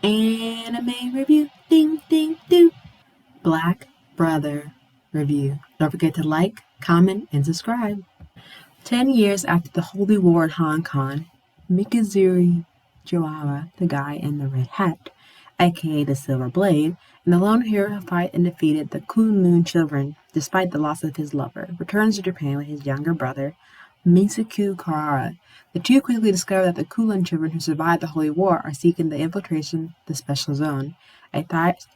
Anime review. Ding, ding, doo. Black Brother review. Don't forget to like, comment, and subscribe. 10 years after the Holy War in Hong Kong, Mikazuri Joawa, the guy in the red hat, aka the Silver Blade, and the lone hero who fight and defeated the Kunlun children despite the loss of his lover, returns to Japan with his younger brother, Misaku Karara. The two quickly discover that the Kunlun children who survived the Holy War are seeking the infiltration, the Special Zone, a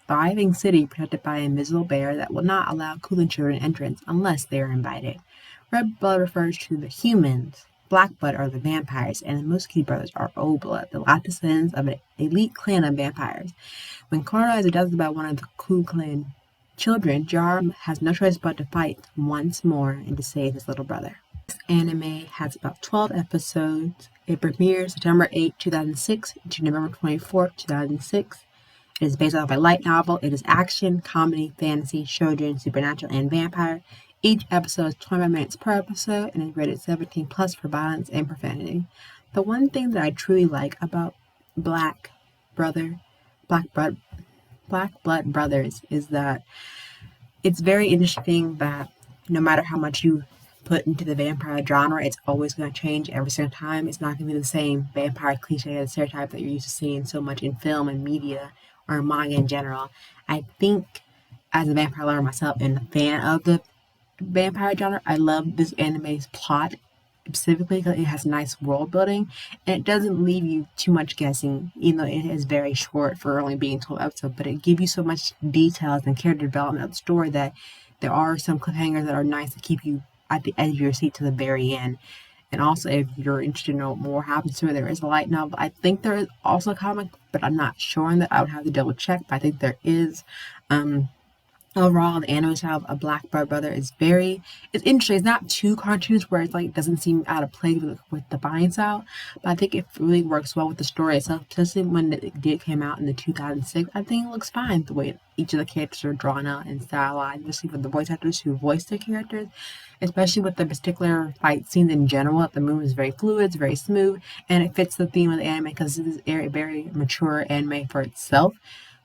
thriving city protected by an invisible barrier that will not allow Kunlun children entrance unless they are invited. Red blood refers to the humans, black blood are the vampires, and the Muskie brothers are old blood, the last descendants of an elite clan of vampires. When Korra is adopted by one of the Ku clan children, Jar has no choice but to fight once more and to save his little brother. This anime has about 12 episodes. It premiered September 8, 2006 to November 24, 2006. It is based off a light novel. It is action, comedy, fantasy, shoujo, supernatural, and vampire. Each episode is 25 minutes per episode and is rated 17 plus for violence and profanity. The one thing that I truly like about Black Blood Brothers is that it's very interesting that no matter how much you put into the vampire genre, it's always going to change every single time. It's not going to be the same vampire cliche and stereotype that you're used to seeing so much in film and media or manga in general. I think as a vampire lover myself and a fan of the vampire genre, I love this anime's plot specifically because it has nice world building and it doesn't leave you too much guessing, even though it is very short for only being 12 episodes, but it gives you so much details and character development of the story that there are some cliffhangers that are nice to keep you at the edge of your seat to the very end. And also, if you're interested to know what more happens to it, there is a light novel. I think there is also a comic, but I'm not sure on that. I would have to double check, but I think there is. Overall, the anime style of Black Brother is it's interesting. It's not too cartoonish where it's like it doesn't seem out of place with the buying style, but I think it really works well with the story itself, especially when it did came out in the 2006. I think it looks fine the way each of the characters are drawn out and stylized, especially for the voice actors who voice their characters, especially with the particular fight scenes in general. The movement is very fluid, it's very smooth, and it fits the theme of the anime because it is a very mature anime for itself.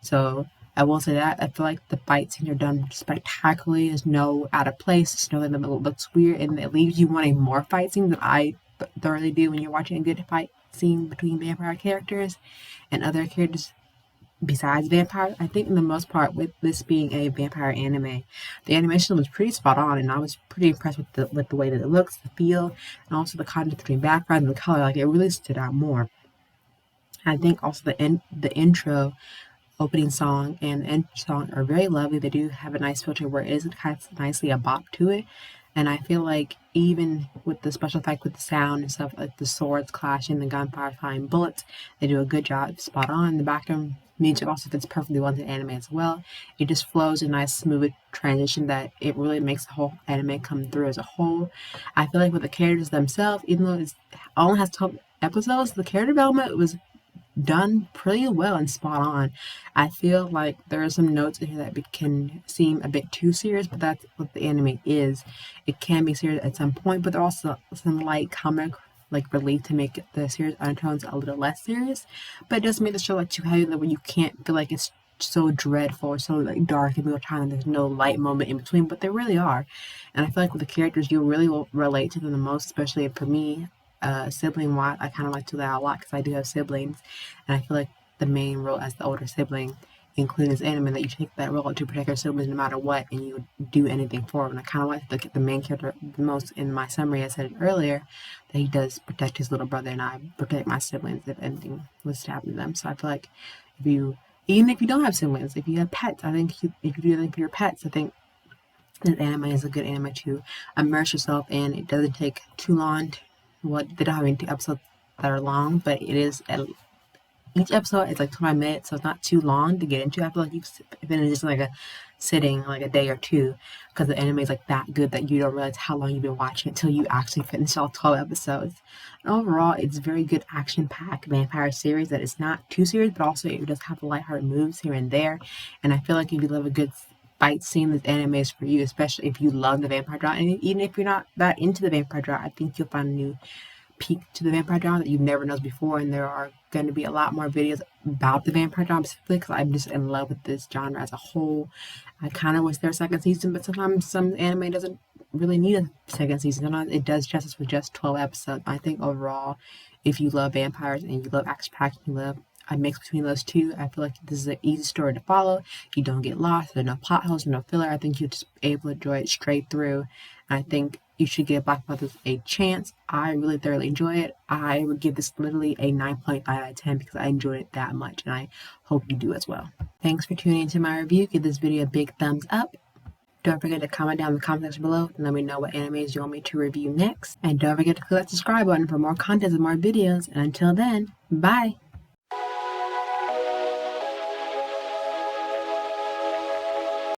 So I will say that I feel like the fight scenes are done spectacularly. There's no out of place. There's nothing that looks weird, and it leaves you wanting more fight scenes than I thoroughly do when you're watching a good fight scene between vampire characters and other characters besides vampire. I think, in the most part, with this being a vampire anime, the animation was pretty spot on, and I was pretty impressed with the way that it looks, the feel, and also the contrast between background and the color. Like, it really stood out more. I think also the intro opening song and end song are very lovely. They do have a nice filter where it is kind of nicely a bop to it. And I feel like even with the special effect with the sound and stuff, like the swords clashing, the gunfire flying bullets, they do a good job, spot on. The background music also fits perfectly well into the anime as well. It just flows a nice smooth transition that it really makes the whole anime come through as a whole. I feel like with the characters themselves, even though it only has 12 episodes, the character development was done pretty well and spot on. I feel like there are some notes in here that can seem a bit too serious, but that's what the anime is. It can be serious at some point, but there are also some light comic like relief to make the serious undertones a little less serious. But it doesn't make the show like too heavy that when you can't feel like it's so dreadful or so like dark in real time and there's no light moment in between, but there really are. And I feel like with the characters you really will relate to them the most, especially for me, sibling wise. I kind of like to that a lot because I do have siblings, and I feel like the main role as the older sibling, including this anime, that you take that role to protect your siblings no matter what, and you would do anything for them. And I kind of like the main character the most in my summary. I said earlier that he does protect his little brother, and I protect my siblings if anything was to happen to them. So I feel like even if you don't have siblings, if you have pets, I think if you do anything for your pets, I think this anime is a good anime to immerse yourself in. It doesn't take too long. They don't have any episodes that are long, but each episode is like 25 minutes, so it's not too long to get into. I feel like you can it's just like a sitting, like a day or two, because the anime is like that good that you don't realize how long you've been watching until you actually finish all 12 episodes. And overall, it's a very good action-packed vampire series that is not too serious, but also it does have lighthearted moves here and there. And I feel like if you love a good fight scene, this anime is for you, especially if you love the vampire genre. And even if you're not that into the vampire genre, I think you'll find a new peek to the vampire genre that you've never known before, and there are going to be a lot more videos about the vampire genre specifically because I'm just in love with this genre as a whole. I kind of wish there was a second season, but sometimes some anime doesn't really need a second season. Sometimes it does justice with just 12 episodes. I think overall, if you love vampires and you love action packed, you love a mix between those two, I feel like this is an easy story to follow. You don't get lost. There's no plot holes, no filler. I think you're just able to enjoy it straight through. And I think you should give Black Brothers a chance. I really thoroughly enjoy it. I would give this literally a 9.5 out of 10 because I enjoyed it that much, and I hope you do as well. Thanks for tuning into my review. Give this video a big thumbs up. Don't forget to comment down in the comment section below and let me know what animes you want me to review next. And don't forget to click that subscribe button for more content and more videos. And until then, bye!